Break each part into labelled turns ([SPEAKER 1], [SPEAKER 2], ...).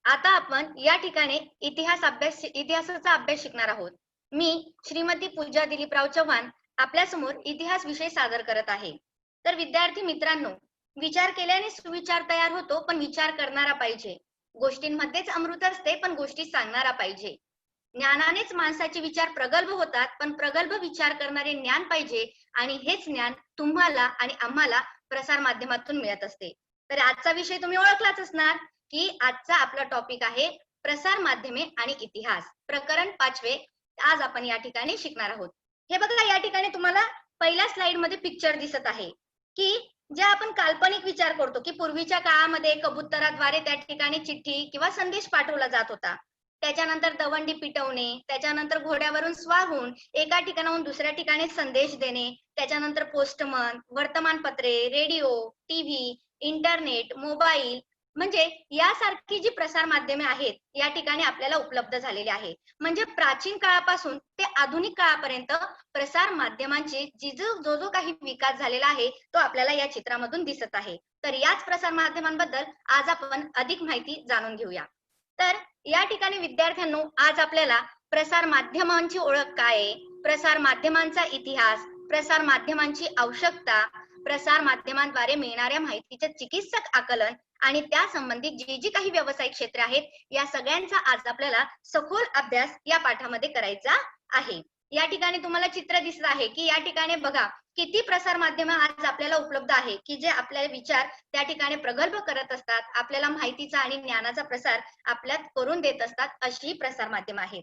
[SPEAKER 1] आता आपण या ठिकाणी इतिहासाचा अभ्यास शिकणार आहोत. मी श्रीमती पूजा दिलीपराव चव्हाण आपल्या समोर इतिहास विषय सादर करत आहे. तर विद्यार्थी मित्रांनो, विचार केल्याने सुविचार तयार होतो, पण विचार करणारा पाहिजे. गोष्टींमध्येच अमृत असते, पण गोष्टी सांगणारा पाहिजे. ज्ञानानेच माणसाचे विचार प्रगल्भ होतात, पण प्रगल्भ विचार करणारे ज्ञान पाहिजे आणि हेच ज्ञान तुम्हाला आणि आम्हाला प्रसार माध्यमातून मिळत असते. तर आजचा विषय तुम्ही ओळखलाच असणार की आजचा आपला टॉपिक आहे प्रसार माध्यमे आणि इतिहास, प्रकरण 5वे. आज आपण या ठिकाणी शिकणार आहोत. हे बघा, या ठिकाणी तुम्हाला पहिल्या स्लाइड मध्ये पिक्चर दिसत आहे की जे आपण काल्पनिक विचार करतो की पूर्वीच्या काळामध्ये कबुतराद्वारे त्या ठिकाणी चिठ्ठी किंवा संदेश पाठवला जात होता. त्याच्यानंतर दवंडी पिटवणे, त्याच्यानंतर घोड्यावरून स्वार होऊन एका ठिकाणाहून दुसऱ्या ठिकाणी संदेश देणे, त्याच्यानंतर पोस्टमन, वर्तमानपत्रे, रेडिओ, टीव्ही, इंटरनेट, मोबाईल, म्हणजे यासारखी जी प्रसार माध्यमे आहेत या ठिकाणी आपल्याला उपलब्ध झालेली आहे. म्हणजे प्राचीन काळापासून ते आधुनिक काळापर्यंत प्रसार माध्यमांचे जो जो काही विकास झालेला आहे तो आपल्याला या चित्रामधून दिसत आहे. तर याच प्रसार माध्यमांबद्दल आज आपण अधिक माहिती जाणून घेऊया. तर या ठिकाणी विद्यार्थ्यांनो, आज आपल्याला प्रसार माध्यमांची ओळख काय आहे, प्रसार माध्यमांचा इतिहास, प्रसार माध्यमांची आवश्यकता, प्रसार माध्यमांद्वारे मिळणाऱ्या माहितीचे चिकित्सक आकलन आणि त्या संबंधित जी जी काही व्यावसायिक क्षेत्रे आहेत या सगळ्यांचा आज आपल्याला सखोल अभ्यास या पाठामध्ये करायचा आहे. या ठिकाणी तुम्हाला चित्र दिसत आहे की या ठिकाणी बघा किती प्रसार माध्यम आज आपल्याला उपलब्ध आहे की जे आपले विचार त्या ठिकाणी प्रगल्भ करत असतात, आपल्याला माहितीचा आणि ज्ञानाचा प्रसार आपल्यात करून देत असतात, अशी प्रसार माध्यम आहेत.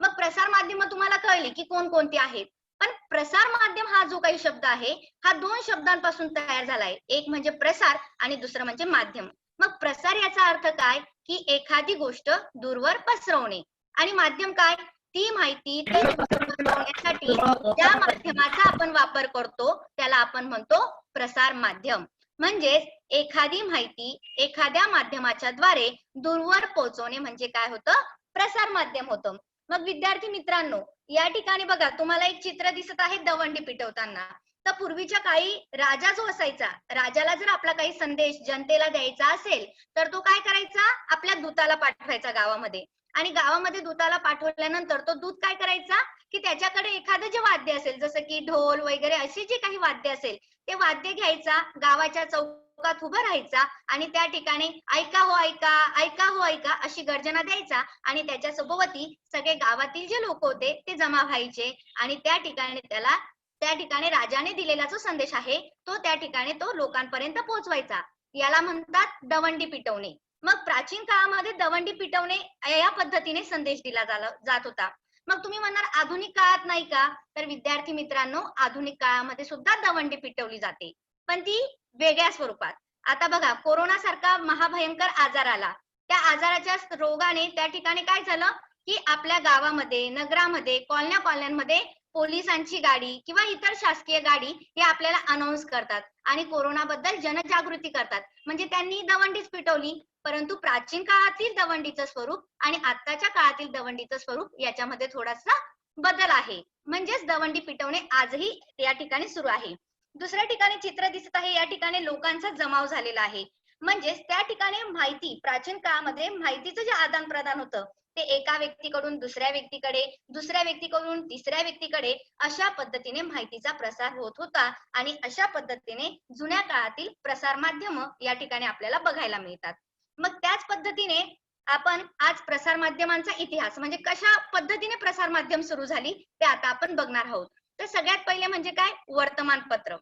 [SPEAKER 1] मग प्रसार माध्यम तुम्हाला कळली की कोणकोणती आहेत. पण प्रसार माध्यम हा जो काही शब्द आहे हा दोन शब्दांपासून तयार झालाय. एक म्हणजे प्रसार आणि दुसरं म्हणजे माध्यम. मग प्रसार याचा अर्थ काय की एखादी गोष्ट दूरवर पसरवणे, आणि माध्यम काय, ती माहिती ती गोष्ट पसरवण्यासाठी ज्या माध्यमाचा आपण वापर करतो त्याला आपण म्हणतो प्रसार माध्यम. म्हणजेच एखादी माहिती एखाद्या माध्यमाच्या द्वारे दूरवर पोहोचवणे म्हणजे काय होतं, प्रसार माध्यम होतं. मग विद्यार्थी मित्रांनो, या ठिकाणी बघा तुम्हाला एक चित्र दिसत आहे दवंडी पिटवताना. तर पूर्वीच्या काळी राजा जो असायचा, राजाला जर आपला काही संदेश जनतेला द्यायचा असेल तर तो काय करायचा, आपल्या दूताला पाठवायचा गावामध्ये, आणि गावामध्ये दूताला पाठवल्यानंतर तो दूत काय करायचा की त्याच्याकडे एखादं जे वाद्य असेल जसं की ढोल वगैरे असे जे काही वाद्य असेल ते वाद्य घ्यायचा, गावाच्या चौकात उभा राहायचा आणि त्या ठिकाणी ऐका हो ऐका, ऐका हो ऐका अशी गर्जना द्यायचा, आणि त्याच्या सोबती सगळे गावातील जे लोक होते ते जमा व्हायचे आणि त्या ठिकाणी राजाने दिलेला जो संदेश आहे तो त्या ठिकाणी तो लोकांपर्यंत पोहोचवायचा. याला म्हणतात दवंडी पिटवणे. मग प्राचीन काळामध्ये दवंडी पिटवणे या पद्धतीने संदेश दिला जात होता. मग तुम्ही म्हणणार आधुनिक काळात नाही का, तर विद्यार्थी मित्रांनो, आधुनिक काळामध्ये सुद्धा दवंडी पिटवली जाते, पण ती वेगळ्या स्वरूपात. आता बघा, कोरोना सारखा महाभयंकर आजार आला, त्या आजाराच्या रोगाने त्या ठिकाणी काय झालं की आपल्या गावामध्ये, नगरामध्ये, कॉलन्यांमध्ये पोलिसांची गाडी किंवा इतर शासकीय गाडी हे आपल्याला अनाउन्स करतात आणि कोरोनाबद्दल जनजागृती करतात. म्हणजे त्यांनी दवंडीच पिटवली, परंतु प्राचीन काळातील दवंडीचं स्वरूप आणि आताच्या काळातील दवंडीचं स्वरूप याच्यामध्ये थोडासा बदल आहे. म्हणजेच दवंडी पिटवणे आजही या ठिकाणी सुरू आहे. दुसऱ्या ठिकाणी चित्र दिसत आहे, या ठिकाणी लोकांचा जमाव झालेला आहे. म्हणजेच त्या ठिकाणी माहिती, प्राचीन काळामध्ये माहितीचं जे आदान प्रदान होतं ते एका व्यक्तीकडून दुसऱ्या व्यक्तीकडे, दुसऱ्या व्यक्तीकडून तिसऱ्या व्यक्तीकडे अशा पद्धतीने माहितीचा प्रसार होत होता आणि अशा पद्धतीने जुन्या काळातील प्रसार माध्यम या ठिकाणी आपल्याला बघायला मिळतात. मग त्याच पद्धतीने आपण आज प्रसार माध्यमांचा इतिहास म्हणजे कशा पद्धतीने प्रसार माध्यम सुरू झाली ते आता आपण बघणार आहोत. तर सगळ्यात पहिले म्हणजे काय, वर्तमानपत्र.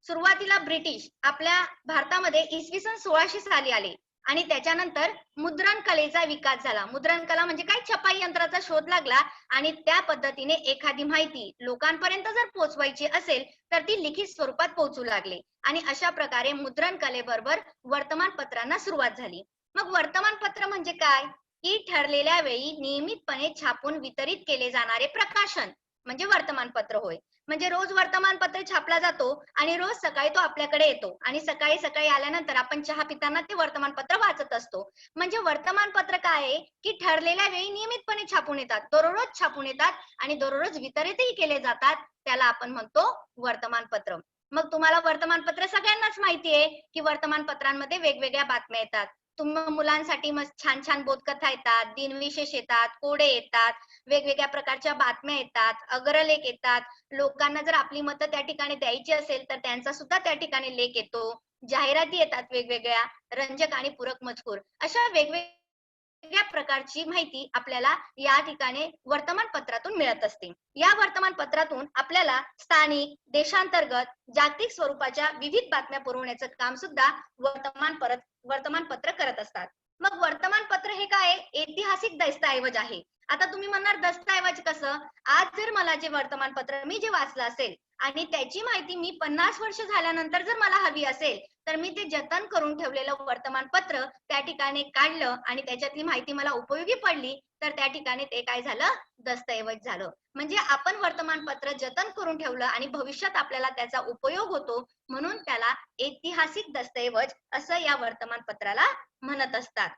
[SPEAKER 1] सुरुवातीला ब्रिटिश आपल्या भारतामध्ये इसवी सन 1600 साली आले आणि त्याच्यानंतर मुद्रण कलेचा विकास झाला. मुद्रण कला म्हणजे काय, छपाई यंत्राचा शोध लागला आणि त्या पद्धतीने एखादी माहिती लोकांपर्यंत जर पोहोचवायची असेल तर ती लिखित स्वरूपात पोहोचू लागले आणि अशा प्रकारे मुद्रण कलेबरोबर वर्तमानपत्रांना सुरुवात झाली. मग वर्तमानपत्र म्हणजे काय की ठरलेल्या वेळी नियमितपणे छापून वितरित केले जाणारे प्रकाशन म्हणजे वर्तमानपत्र होय. म्हणजे रोज वर्तमानपत्र छापला जातो आणि रोज सकाळी तो आपल्याकडे येतो आणि सकाळी सकाळी आल्यानंतर आपण चहा पिताना ते वर्तमानपत्र वाचत असतो. म्हणजे वर्तमानपत्र काय आहे की ठरलेल्या वेळी नियमितपणे छापून येतात, दररोज छापून येतात आणि दररोज वितरितही केले जातात, त्याला आपण म्हणतो वर्तमानपत्र. मग तुम्हाला वर्तमानपत्र सगळ्यांनाच माहिती आहे की वर्तमानपत्रांमध्ये वेगवेगळ्या बातम्या येतात. मुलांसाठी मस्त छान छान बोधकथा येतात, दिनविशेष येतात, कोडे येतात, वेगवेगळ्या प्रकारच्या बातम्या येतात, अग्रलेख येतात. लोकांना जर आपली मतं त्या ठिकाणी द्यायची असेल तर त्यांचा सुद्धा त्या ठिकाणी लेख येतो. जाहिराती येतात वेगवेगळ्या, रंजक आणि पूरक मजकूर. अशा वेगवेगळ्या प्रकारची माहिती आपल्याला या ठिकाणी वर्तमानपत्रातून मिळत असते. या वर्तमानपत्रातून आपल्याला स्थानिक, देशांतर्गत, जागतिक स्वरूपाच्या विविध बातम्या पुरवण्याचं काम सुद्धा वर्तमानपत्र करत असतात. मग वर्तमानपत्र हे काय आहे? ऐतिहासिक दस्तऐवज आहे. आता तुम्ही म्हणणार दस्तऐवज कसं? आज जर मला जे वर्तमानपत्र मी जे वाचलं असेल आणि त्याची माहिती मी 50 वर्ष झाल्यानंतर जर मला हवी असेल, तर मी ते जतन करून ठेवलेलं वर्तमानपत्र त्या ठिकाणी काढलं आणि त्याच्यातली माहिती मला उपयोगी पडली, तर त्या ठिकाणी ते काय झालं? दस्तऐवज झालं. म्हणजे आपण वर्तमानपत्र जतन करून ठेवलं आणि भविष्यात आपल्याला त्याचा उपयोग होतो, म्हणून त्याला ऐतिहासिक दस्तऐवज असं या वर्तमानपत्राला म्हणत असतात.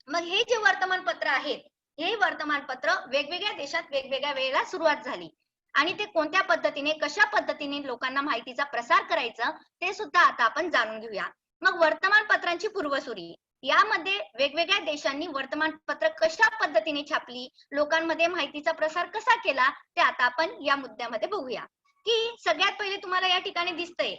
[SPEAKER 1] मग हे जे वर्तमानपत्र आहेत, हे वर्तमानपत्र वेगवेगळ्या देशात वेगवेगळ्या वेळेला सुरुवात झाली आणि ते कोणत्या पद्धतीने, कशा पद्धतीने लोकांना माहितीचा प्रसार करायचा ते सुद्धा आता आपण जाणून घेऊया. मग वर्तमानपत्रांची पूर्वसुरी, यामध्ये वेगवेगळ्या देशांनी वर्तमानपत्र कशा पद्धतीने छापली, लोकांमध्ये माहितीचा प्रसार कसा केला, ते आता आपण या मुद्द्यामध्ये बघूया. की सगळ्यात पहिले तुम्हाला या ठिकाणी दिसतंय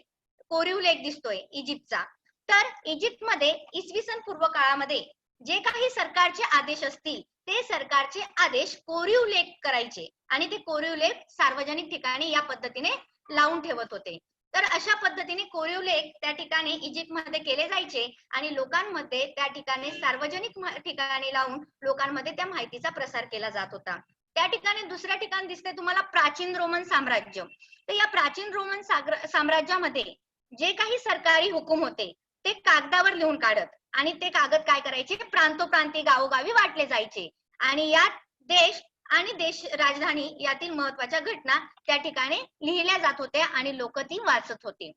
[SPEAKER 1] कोरीव लेख दिसतोय इजिप्तचा. तर इजिप्तमध्ये इसवी सन पूर्व काळामध्ये जे काही सरकारचे आदेश असतील, ते सरकारचे आदेश कोरीव लेख करायचे आणि ते कोरीव लेख सार्वजनिक ठिकाणी या पद्धतीने लावून ठेवत होते. तर अशा पद्धतीने कोरीव लेख त्या ठिकाणी इजिप्तमध्ये केले जायचे आणि लोकांमध्ये त्या ठिकाणी सार्वजनिक ठिकाणी लावून लोकांमध्ये त्या माहितीचा प्रसार केला जात होता. त्या ठिकाणी दुसऱ्या ठिकाणी दिसते तुम्हाला प्राचीन रोमन साम्राज्य. तर या प्राचीन रोमन साम्राज्यामध्ये जे काही सरकारी हुकूम होते ते कागदावर लिहून काढत आणि ते कागद काय करायचे? प्रांतोप्रांती, गावोगावी वाटले जायचे आणि यात देश आणि देश राजधानी यातील महत्वाच्या घटना त्या ठिकाणी लिहिल्या जात होत्या आणि लोक ती वाचत होते.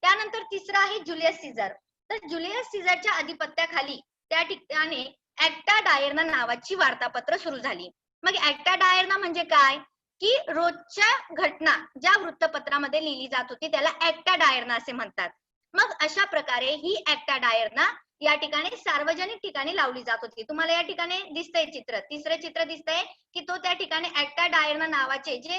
[SPEAKER 1] त्यानंतर तिसरा आहे जुलियस सीझर. तर जुलियस सीझरच्या अधिपत्याखाली त्या ठिकाणी ऍक्टा डायर्ना नावाची वार्तापत्र सुरू झाली. मग ऍक्टा डायर्ना म्हणजे काय? की रोजच्या घटना ज्या वृत्तपत्रामध्ये लिहिली जात होती त्याला ऍक्टा डायर्ना असे म्हणतात. मग अशा प्रकारे ही ऍक्टा डायर्ना या ठिकाणी सार्वजनिक ठिकाणी लावली जात होती. तुम्हाला या ठिकाणी दिसतंय चित्र, तिसरं चित्र दिसतंय की तो त्या ठिकाणी ऍक्टा डायर्ना नावाचे जे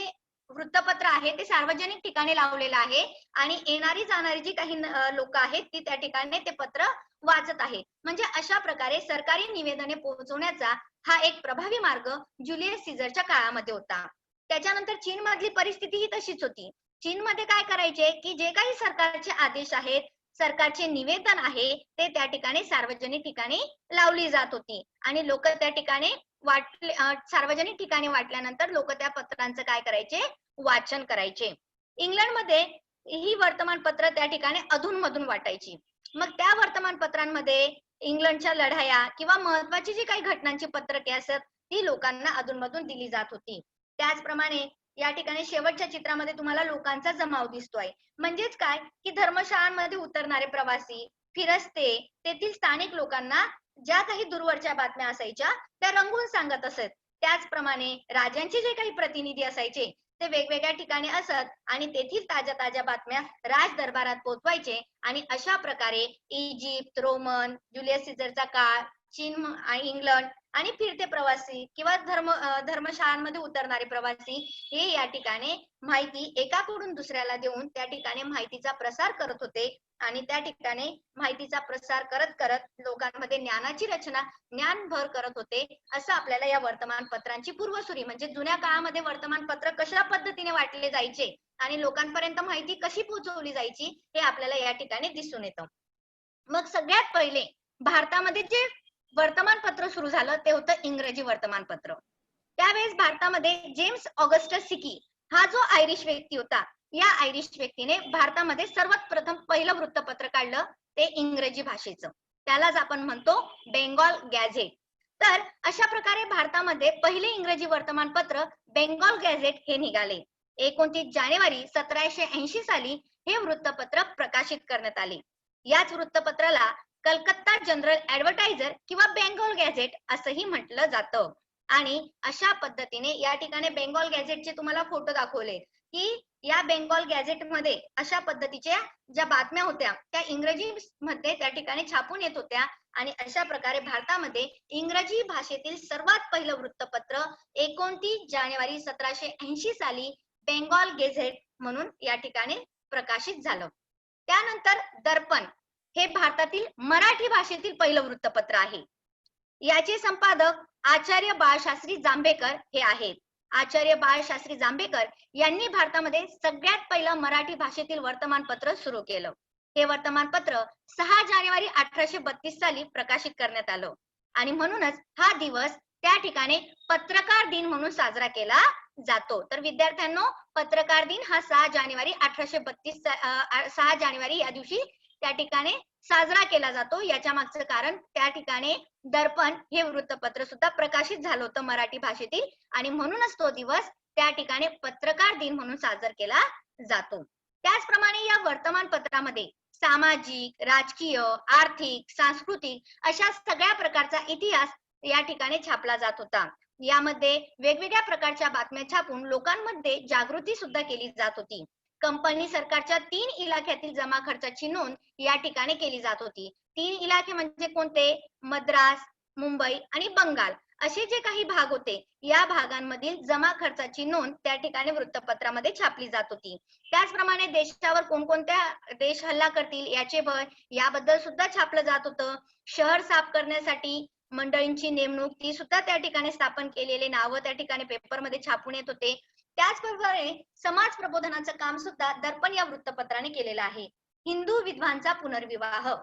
[SPEAKER 1] वृत्तपत्र आहे ते सार्वजनिक ठिकाणी लावलेलं आहे आणि येणारी जाणारी जी काही लोक आहेत ती त्या ठिकाणी ते पत्र वाचत आहे. म्हणजे अशा प्रकारे सरकारी निवेदने पोहोचवण्याचा हा एक प्रभावी मार्ग जुलियस सीझरच्या काळामध्ये होता. त्याच्यानंतर चीन मधली परिस्थिती ही तशीच होती. चीनमध्ये काय करायचे की जे काही सरकारचे आदेश आहेत, सरकारचे निवेदन आहे ते त्या ठिकाणी सार्वजनिक ठिकाणी लावली जात होती आणि लोक त्या ठिकाणी वाटले, सार्वजनिक ठिकाणी वाटल्यानंतर लोक त्या पत्रांचं काय करायचे? वाचन करायचे. इंग्लंडमध्ये ही वर्तमानपत्र त्या ठिकाणी अधूनमधून वाटायची. मग त्या वर्तमानपत्रांमध्ये इंग्लंडच्या लढाया किंवा महत्वाची जी काही घटनांची पत्रके असत ती लोकांना अधूनमधून दिली जात होती. त्याचप्रमाणे या ठिकाणी शेवटच्या चित्रामध्ये तुम्हाला लोकांचा जमाव दिसतोय. म्हणजेच काय की धर्मशाळांमध्ये उतरणारे प्रवासी, फिरस्ते, तेथील स्थानिक लोकांना ज्या काही दूरवरच्या बातम्या असायच्या त्या रंगवून सांगत असत. त्याचप्रमाणे राजांचे जे काही प्रतिनिधी असायचे ते वेगवेगळ्या ठिकाणी असत आणि तेथील ताज्या ताज्या बातम्या राज दरबारात पोहोचवायचे आणि अशा प्रकारे इजिप्त, रोमन, जुलियस सीझरचा काळ, चीन आणि इंग्लंड आणि फिरते प्रवासी किंवा धर्मशाळांमध्ये उतरणारे प्रवासी हे या ठिकाणी माहिती एकाकडून दुसऱ्याला देऊन त्या ठिकाणी माहितीचा प्रसार करत होते आणि त्या ठिकाणी माहितीचा प्रसार करत करत लोकांमध्ये ज्ञानाची रचना, ज्ञानभर करत होते. असं आपल्याला या वर्तमानपत्रांची पूर्वसुरी म्हणजे जुन्या काळामध्ये वर्तमानपत्र कशा पद्धतीने वाटले जायचे आणि लोकांपर्यंत माहिती कशी पोहोचवली जायची हे आपल्याला या ठिकाणी दिसून येतं. मग सगळ्यात पहिले भारतामध्ये जे वर्तमानपत्र सुरू झालं ते होतं इंग्रजी वर्तमानपत्र. त्यावेळेस भारतामध्ये जेम्स ऑगस्टस सिकी हा जो आयरिश व्यक्ती होता, या आयरिश व्यक्तीने भारतामध्ये सर्वात प्रथम पहिलं वृत्तपत्र काढलं ते इंग्रजी भाषेचं. त्यालाच आपण म्हणतो बेंगॉल गॅझेट. तर अशा प्रकारे भारतामध्ये पहिले इंग्रजी वर्तमानपत्र बेंगॉल गॅझेट हे निघाले. 29 जानेवारी 1780 साली हे वृत्तपत्र प्रकाशित करण्यात आले. याच वृत्तपत्राला कलकत्ता जनरल ऍडव्हर्टायझर किंवा बेंगॉल गॅझेट असंही म्हटलं जातं. आणि अशा पद्धतीने या ठिकाणी बेंगॉल गॅझेटचे तुम्हाला फोटो दाखवले. की या बेंगॉल गॅझेटमध्ये अशा पद्धतीच्या ज्या बातम्या होत्या त्या इंग्रजी मध्ये त्या ठिकाणी छापून येत होत्या आणि अशा प्रकारे भारतामध्ये इंग्रजी भाषेतील सर्वात पहिलं वृत्तपत्र 29 जानेवारी 1780 साली बेंगॉल गेझेट म्हणून या ठिकाणी प्रकाशित झालं. त्यानंतर दर्पण हे भारतातील मराठी भाषेतील पहिलं वृत्तपत्र आहे. याचे संपादक आचार्य बाळशास्त्री जांभेकर हे आहेत. आचार्य बाळशास्त्री जांभेकर यांनी भारतामध्ये सगळ्यात पहिलं मराठी भाषेतील वर्तमानपत्र सुरू केलं. हे वर्तमानपत्र 6 जानेवारी 1832 साली प्रकाशित करण्यात आलं आणि म्हणूनच हा दिवस त्या ठिकाणी पत्रकार दिन म्हणून साजरा केला जातो. तर विद्यार्थ्यांनो, पत्रकार दिन हा 6 जानेवारी 1832 6 जानेवारी या दिवशी त्या ठिकाणी साजरा केला जातो. याच्या मागचं कारण त्या ठिकाणी दर्पण हे वृत्तपत्र सुद्धा प्रकाशित झालं होतं मराठी भाषेतील आणि म्हणूनच तो दिवस त्या ठिकाणी पत्रकार दिन म्हणून साजरा केला जातो. त्याचप्रमाणे या वर्तमानपत्रामध्ये सामाजिक, राजकीय, आर्थिक, सांस्कृतिक अशा सगळ्या प्रकारचा इतिहास या ठिकाणी छापला जात होता. यामध्ये वेगवेगळ्या प्रकारच्या बातम्या छापून लोकांमध्ये जागृती सुद्धा केली जात होती. कंपनी सरकारच्या 3 इलाख्यातील जमा खर्चाची नोंद या ठिकाणी केली जात होती. 3 इलाखे म्हणजे कोणते? मद्रास, मुंबई आणि बंगाल असे जे काही भाग होते या भागांमधील जमा खर्चाची नोंद त्या ठिकाणी वृत्तपत्रामध्ये छापली जात होती. त्याचप्रमाणे देशावर कोणकोणत्या देश हल्ला करतील याचे भय याबद्दल सुद्धा छापलं जात होतं. शहर साफ करण्यासाठी मंडळींची नेमणूक ती सुद्धा त्या ठिकाणी स्थापन केलेले नावं त्या ठिकाणी पेपरमध्ये छापून येत होते. त्याचप्रमाणे समाज प्रबोधनाचं काम सुद्धा दर्पण या वृत्तपत्राने केलेलं आहे. हिंदू विधवांचा पुनर्विवाह,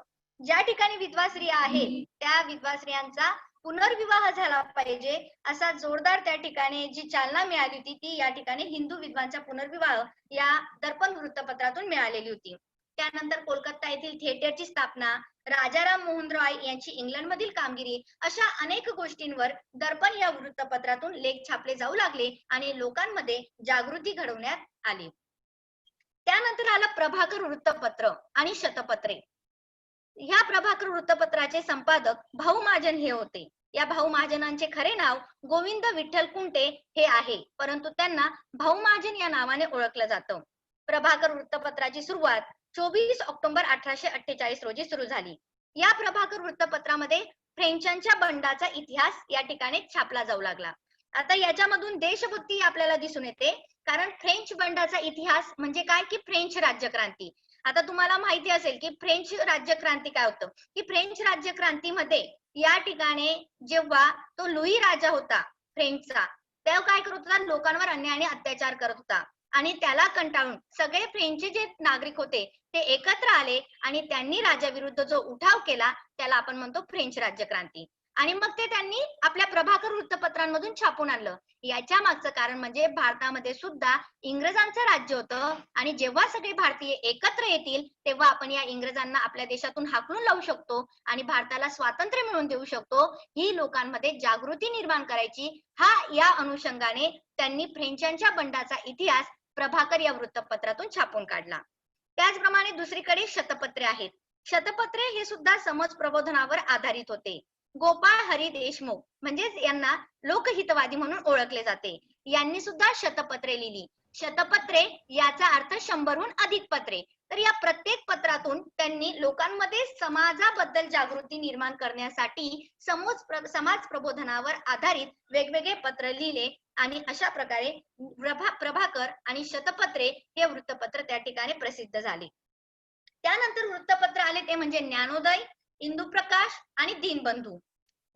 [SPEAKER 1] ज्या ठिकाणी विधवा स्त्रिया आहेत त्या विधवा स्त्रियांचा पुनर्विवाह झाला पाहिजे असा जोरदार त्या ठिकाणी जी चालना मिळाली होती ती या ठिकाणी हिंदू विधवांचा पुनर्विवाह या दर्पण वृत्तपत्रातून मिळालेली होती. त्यानंतर कोलकाता येथील थिएटरची स्थापना, राजाराम मोहन रॉय यांची इंग्लंडमधील कामगिरी अशा अनेक गोष्टींवर दर्पण या वृत्तपत्रातून लेख छापले जाऊ लागले आणि लोकांमध्ये जागृती घडवण्यात आली. त्यानंतर आलं प्रभाकर वृत्तपत्र आणि शतपत्रे. ह्या प्रभाकर वृत्तपत्राचे संपादक भाऊ महाजन हे होते. या भाऊ महाजनांचे खरे नाव गोविंद विठ्ठल कुंटे हे आहे, परंतु त्यांना भाऊ महाजन या नावाने ओळखलं जातं. प्रभाकर वृत्तपत्राची सुरुवात 24 ऑक्टोबर 1848 रोजी सुरू झाली. या प्रभाकर वृत्तपत्रामध्ये फ्रेंचांच्या बंडाचा इतिहास या ठिकाणी छापला जाऊ लागला. आता याच्यामधून देशभक्ती आपल्याला दिसून येते, कारण फ्रेंच बंडाचा इतिहास म्हणजे काय की फ्रेंच राज्यक्रांती. आता तुम्हाला माहिती असेल की फ्रेंच राज्यक्रांती काय होतं, की फ्रेंच राज्यक्रांतीमध्ये या ठिकाणी जेव्हा तो लुई राजा होता फ्रेंचचा, तेव्हा काय करत होता, लोकांवर अन्याय आणि अत्याचार करत होता आणि त्याला कंटाळून सगळे फ्रेंचचे जे नागरिक होते ते एकत्र आले आणि त्यांनी राजाविरुद्ध जो उठाव केला त्याला आपण म्हणतो फ्रेंच राज्यक्रांती. आणि मग ते त्यांनी आपल्या प्रभाकर वृत्तपत्रांमधून छापून आणलं. याच्या मागचं कारण म्हणजे भारतामध्ये सुद्धा इंग्रजांचं राज्य होतं आणि जेव्हा सगळे भारतीय एकत्र येतील तेव्हा आपण या इंग्रजांना आपल्या देशातून हाकलून लावू शकतो आणि भारताला स्वातंत्र्य मिळवून देऊ शकतो, ही लोकांमध्ये जागृती निर्माण करायची. या अनुषंगाने त्यांनी फ्रेंचांच्या बंडाचा इतिहास प्रभाकर या वृत्तपत्रातून छापून काढला. त्याचप्रमाणे दुसरीकडे शतपत्रे आहेत. शतपत्रे हे सुद्धा समाज प्रबोधनावर आधारित होते. गोपाळ हरी देशमुख म्हणजेच यांना लोकहितवादी म्हणून ओळखले जाते, यांनी सुद्धा शतपत्रे लिहिली. शतपत्रे याचा अर्थ 100हून अधिक पत्रे. तर या प्रत्येक पत्रातून त्यांनी लोकांमध्ये समाजाबद्दल जागृती निर्माण करण्यासाठी समाज प्रबोधनावर आधारित वेगवेगळे पत्र लिहिले आणि अशा प्रकारे प्रभाकर आणि शतपत्रे हे वृत्तपत्र त्या ठिकाणी प्रसिद्ध झाले. त्यानंतर वृत्तपत्र आले ते म्हणजे ज्ञानोदय, इंदुप्रकाश आणि दीनबंधू.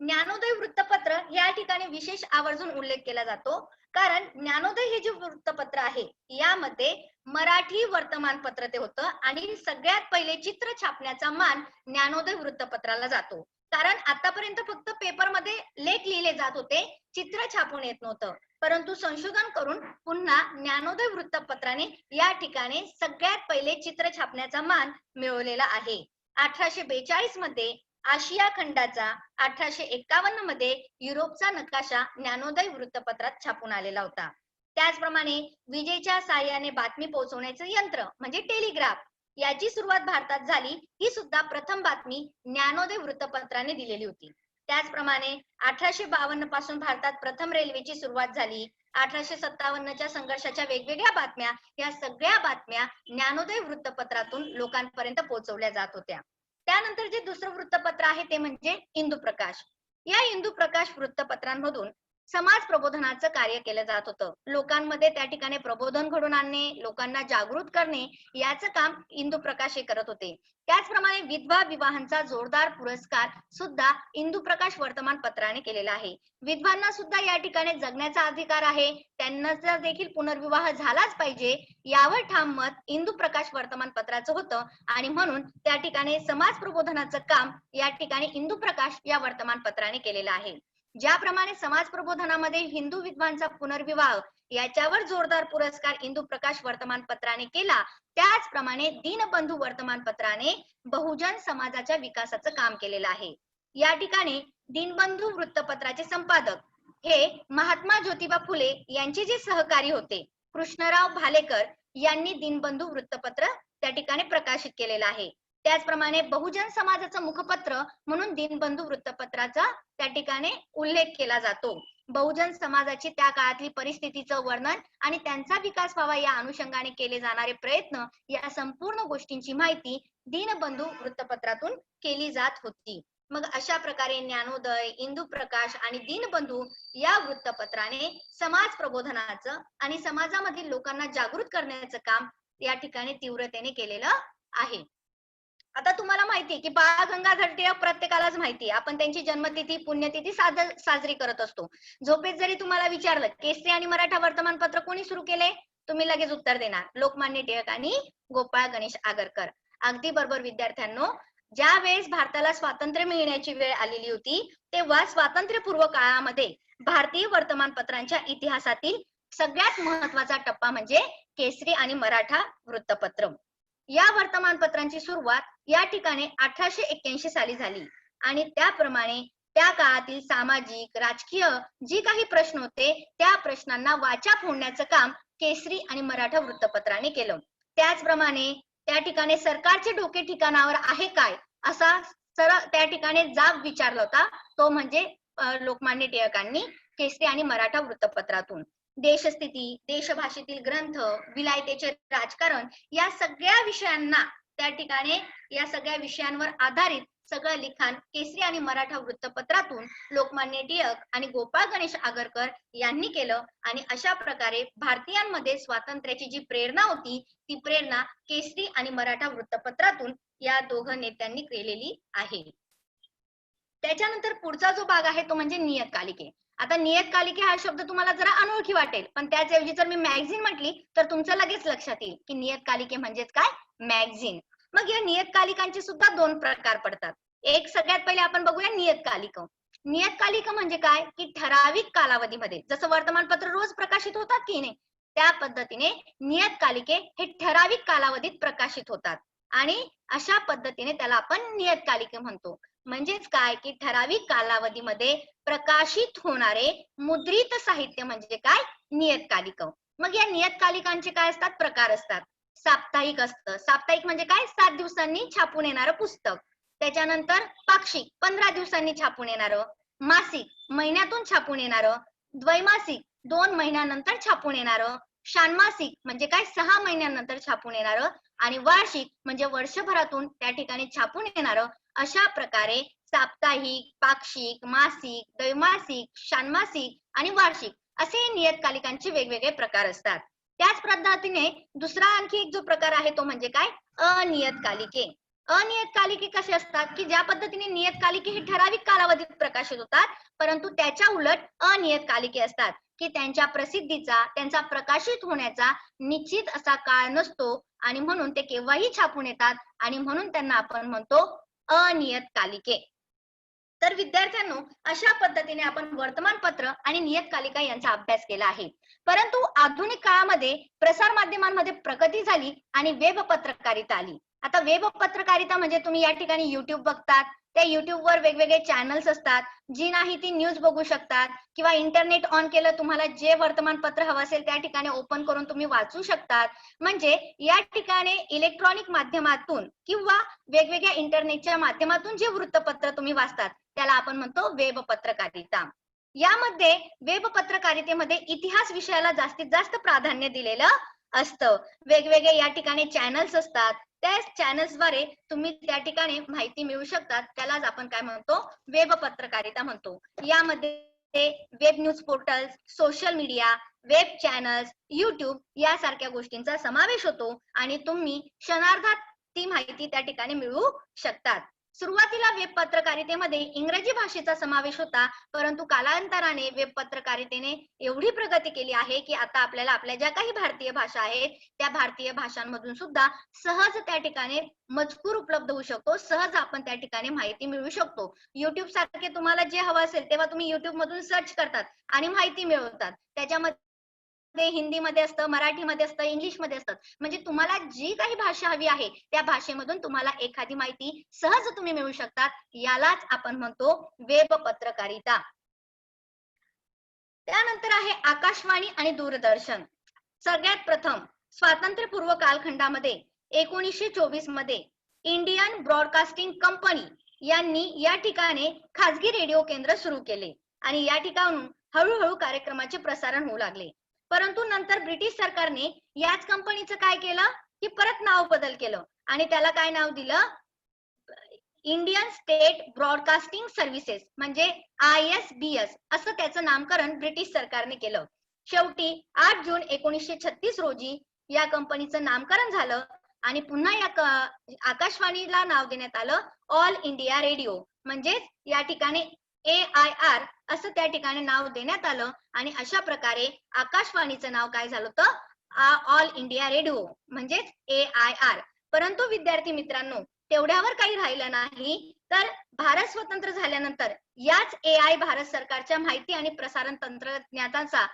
[SPEAKER 1] ज्ञानोदय वृत्तपत्र या ठिकाणी विशेष आवर्जून उल्लेख केला जातो, कारण ज्ञानोदय हे जे वृत्तपत्र आहे यामध्ये मराठी वर्तमानपत्र ते होतं आणि सगळ्यात पहिले चित्र छापण्याचा मान ज्ञानोदय वृत्तपत्राला जातो. कारण आतापर्यंत फक्त पेपरमध्ये लेख लिहिले जात होते, चित्र छापून येत नव्हतं. परंतु संशोधन करून पुन्हा ज्ञानोदय वृत्तपत्राने या ठिकाणी सगळ्यात पहिले चित्र छापण्याचा मान मिळवलेला आहे. 1842 मध्ये आशिया खंडाचा, 1851 मध्ये युरोपचा नकाशा ज्ञानोदय वृत्तपत्रात छापून आलेला होता. त्याचप्रमाणे विजेच्या साहाय्याने बातमी पोहोचवण्याचं यंत्र म्हणजे टेलिग्राफ याची सुरुवात भारतात झाली. ही सुद्धा प्रथम बातमी ज्ञानोदय वृत्तपत्राने दिलेली होती. त्याचप्रमाणे 1852 पासून भारतात प्रथम रेल्वेची सुरुवात झाली. 1857च्या संघर्षाच्या वेगवेगळ्या बातम्या, या सगळ्या बातम्या ज्ञानोदय वृत्तपत्रातून लोकांपर्यंत पोहोचवल्या जात होत्या. त्यानंतर जे दुसरं वृत्तपत्र आहे ते म्हणजे इंदुप्रकाश. या इंदुप्रकाश वृत्तपत्रांमधून समाज प्रबोधनाचं कार्य केलं जात होतं. लोकांमध्ये त्या ठिकाणी प्रबोधन घडवून आणणे, लोकांना जागृत करणे याचं काम इंदुप्रकाश हे करत होते. त्याचप्रमाणे विधवा विवाहांचा जोरदार पुरस्कार सुद्धा इंदुप्रकाश वर्तमानपत्राने केलेला आहे. विधवांना सुद्धा या ठिकाणी जगण्याचा अधिकार आहे, त्यांचा देखील पुनर्विवाह झालाच पाहिजे यावर ठाम मत इंदुप्रकाश वर्तमानपत्राचं होतं आणि म्हणून त्या ठिकाणी समाज प्रबोधनाचं काम या ठिकाणी इंदुप्रकाश या वर्तमानपत्राने केलेलं आहे. ज्याप्रमाणे समाज प्रबोधनामध्ये हिंदू विधवांचा पुनर्विवाह याच्यावर जोरदार पुरस्कार इंदुप्रकाश वर्तमानपत्राने केला, त्याचप्रमाणे दीनबंधू वर्तमानपत्राने बहुजन समाजाच्या विकासाचं काम केलेलं आहे. या ठिकाणी दीनबंधू वृत्तपत्राचे संपादक हे महात्मा ज्योतिबा फुले यांचे जे सहकारी होते कृष्णराव भालेकर यांनी दीनबंधू वृत्तपत्र त्या ठिकाणी प्रकाशित केलेलं आहे. त्याचप्रमाणे बहुजन समाजाचं मुखपत्र म्हणून दीनबंधू वृत्तपत्राचा त्या ठिकाणी उल्लेख केला जातो. बहुजन समाजाची त्या काळातली परिस्थितीचं वर्णन आणि त्यांचा विकास व्हावा या अनुषंगाने केले जाणारे प्रयत्न या संपूर्ण गोष्टींची माहिती दीनबंधू वृत्तपत्रातून केली जात होती. मग अशा प्रकारे ज्ञानोदय, इंदुप्रकाश आणि दीनबंधू या वृत्तपत्राने समाज प्रबोधनाचं आणि समाजामधील लोकांना जागृत करण्याचं काम या ठिकाणी तीव्रतेने केलेलं आहे. आता तुम्हाला माहिती आहे की बाळ गंगाधर टिळक प्रत्येकालाच माहिती आहे. आपण त्यांची जन्मतिथी, पुण्यतिथी साजरी करत असतो. झोपेत जरी तुम्हाला विचारलं केसरी आणि मराठा वर्तमानपत्र कोणी सुरू केले, तुम्ही लगेच उत्तर देणार लोकमान्य टिळक आणि गोपाळ गणेश आगरकर. अगदी बरोबर विद्यार्थ्यांनो. ज्या वेळेस भारताला स्वातंत्र्य मिळण्याची वेळ आलेली होती तेव्हा स्वातंत्र्यपूर्व काळामध्ये भारतीय वर्तमानपत्रांच्या इतिहासातील सगळ्यात महत्वाचा टप्पा म्हणजे केसरी आणि मराठा वृत्तपत्र. या वर्तमानपत्रांची सुरुवात या ठिकाणी 1881 साली झाली आणि त्याप्रमाणे त्या काळातील सामाजिक, राजकीय जी काही प्रश्न होते त्या प्रश्नांना वाचा फोडण्याचं काम केसरी आणि मराठा वृत्तपत्राने केलं. त्याचप्रमाणे त्या ठिकाणी सरकारचे डोके ठिकाणावर आहे काय असा त्या ठिकाणी जाब विचारला होता, तो म्हणजे लोकमान्य टिळकांनी केसरी आणि मराठा वृत्तपत्रातून. देशस्थिती, देशभाषेतील ग्रंथ, विलायतेचे राजकारण या सगळ्या विषयांना त्या ठिकाणी या सगळ्या विषयांवर आधारित सगळं लिखाण केसरी आणि मराठा वृत्तपत्रातून लोकमान्य टिळक आणि गोपाळ गणेश आगरकर यांनी केलं आणि अशा प्रकारे भारतीयांमध्ये स्वातंत्र्याची जी प्रेरणा होती ती प्रेरणा केसरी आणि मराठा वृत्तपत्रातून या दोघं नेत्यांनी केलेली आहे. त्याच्यानंतर पुढचा जो भाग आहे तो म्हणजे नियतकालिके. आता नियतकालिके हा शब्द तुम्हाला जरा अनोळखी वाटेल, पण त्याचऐवजी जर मी मॅगझिन म्हटली तर तुमचं लगेच लक्षात येईल की नियतकालिके म्हणजेच काय, मॅगझिन. मग या नियतकालिकांचे सुद्धा दोन प्रकार पडतात. एक सगळ्यात पहिले आपण बघूया नियतकालिक. नियतकालिक म्हणजे काय की ठराविक कालावधीमध्ये जसं वर्तमानपत्र रोज प्रकाशित होतात की नाही त्या पद्धतीने नियतकालिके हे ठराविक कालावधीत प्रकाशित होतात आणि अशा पद्धतीने त्याला आपण नियतकालिके म्हणतो. म्हणजेच काय की ठराविक कालावधीमध्ये प्रकाशित होणारे मुद्रित साहित्य म्हणजे काय, नियतकालिक. मग या नियतकालिकांचे काय असतात, प्रकार असतात. साप्ताहिक असतं. साप्ताहिक म्हणजे काय, 7 दिवसांनी छापून येणारं पुस्तक. त्याच्यानंतर पाक्षिक 15 दिवसांनी छापून येणारं. मासिक महिन्यातून छापून येणारं. द्वैमासिक 2 महिन्यानंतर छापून येणारं. षाण्मासिक म्हणजे काय, 6 महिन्यानंतर छापून येणारं. आणि वार्षिक म्हणजे वर्षभरातून त्या ठिकाणी छापून येणारं. अशा प्रकारे साप्ताहिक, पाक्षिक, मासिक, द्वैमासिक, षाण्मासिक आणि वार्षिक असे नियतकालिकांचे वेगवेगळे प्रकार असतात. त्याच पद्धतीने दुसरा आणखी एक जो प्रकार आहे तो म्हणजे काय, अनियतकालिके. अनियतकालिके कसे असतात की ज्या पद्धतीने नियतकालिके हे ठराविक कालावधीत प्रकाशित होतात परंतु त्याच्या उलट अनियतकालिके असतात की त्यांच्या प्रसिद्धीचा, त्यांचा प्रकाशित होण्याचा निश्चित असा काळ नसतो आणि म्हणून ते केव्हाही छापून येतात आणि म्हणून त्यांना आपण म्हणतो अनियतकालिके. तर विद्यार्थ्यांनो, अशा पद्धतीने आपण वर्तमानपत्र आणि नियतकालिका यांचा अभ्यास केला आहे. परंतु आधुनिक काळामध्ये प्रसार माध्यमांमध्ये प्रगती झाली आणि वेब पत्रकारिता आली. आता वेब पत्रकारिता म्हणजे तुम्ही या ठिकाणी युट्यूब बघतात, त्या युट्यूबवर वेगवेगळे चॅनल्स असतात, जी नाही ती न्यूज बघू शकतात किंवा इंटरनेट ऑन केलं तुम्हाला जे वर्तमानपत्र हवं असेल त्या ठिकाणी ओपन करून तुम्ही वाचू शकतात. म्हणजे या ठिकाणी इलेक्ट्रॉनिक माध्यमातून किंवा वेगवेगळ्या इंटरनेटच्या माध्यमातून जे वृत्तपत्र तुम्ही वाचतात त्याला आपण म्हणतो वेब पत्रकारिता. यामध्ये वेब पत्रकारितेमध्ये इतिहास विषयाला जास्तीत जास्त प्राधान्य दिलेलं असतं. वेगवेगळे या ठिकाणी चॅनल्स असतात, त्या चॅनल्सद्वारे तुम्ही त्या ठिकाणी माहिती मिळवू शकतात. त्यालाच आपण काय म्हणतो, वेब पत्रकारिता म्हणतो. यामध्ये web news portals, social media, web channels, YouTube यासारख्या गोष्टींचा समावेश होतो आणि तुम्ही क्षणार्धात ती माहिती त्या ठिकाणी मिळवू शकतात. सुरुवातीला वेब पत्रकारितेमध्ये इंग्रजी भाषेचा समावेश होता, परंतु कालांतराने वेब पत्रकारितेने एवढी प्रगती केली आहे की आता आपल्याला आपल्या ज्या काही भारतीय भाषा आहेत त्या भारतीय भाषांमधून सुद्धा सहज त्या ठिकाणी मजकूर उपलब्ध होऊ शकतो. सहज आपण त्या ठिकाणी माहिती मिळवू शकतो. युट्यूब सारखे तुम्हाला जे हवं असेल तेव्हा तुम्ही युट्यूब मधून सर्च करतात आणि माहिती मिळवतात. त्याच्यामध्ये हिंदीमध्ये असतं, मराठीमध्ये असतं, इंग्लिशमध्ये असतं. म्हणजे तुम्हाला जी काही भाषा हवी आहे त्या भाषेमधून तुम्हाला एखादी माहिती सहज तुम्ही मिळवू शकतात. यालाच आपण म्हणतो वेब पत्रकारिता. त्यानंतर आहे आकाशवाणी आणि दूरदर्शन. सगळ्यात प्रथम स्वातंत्र्यपूर्व कालखंडामध्ये 1924 मध्ये इंडियन ब्रॉडकास्टिंग कंपनी यांनी या ठिकाणी खाजगी रेडिओ केंद्र सुरू केले आणि या ठिकाणून हळूहळू कार्यक्रमाचे प्रसारण होऊ लागले. परंतु नंतर ब्रिटिश सरकारने याच कंपनीचं काय केलं की परत नाव बदल केलं आणि त्याला काय नाव दिलं, इंडियन स्टेट ब्रॉडकास्टिंग सर्व्हिसेस म्हणजे ISBS असं त्याचं नामकरण ब्रिटिश सरकारने केलं. शेवटी 8 जून 1936 रोजी या कंपनीचं नामकरण झालं आणि पुन्हा या आकाशवाणीला नाव देण्यात आलं ऑल इंडिया रेडिओ. म्हणजेच या ठिकाणी AIR असं त्या ठिकाणी नाव देण्यात आलं आणि अशा प्रकारे आकाशवाणीचं नाव काय झालं होतं, ऑल इंडिया रेडिओ म्हणजेच AIR. परंतु विद्यार्थी मित्रांनो, तेवढ्यावर काही राहिलं नाही, तर भारत स्वतंत्र झाल्यानंतर याच AI भारत सरकारच्या माहिती आणि प्रसारण तंत्रज्ञानाचा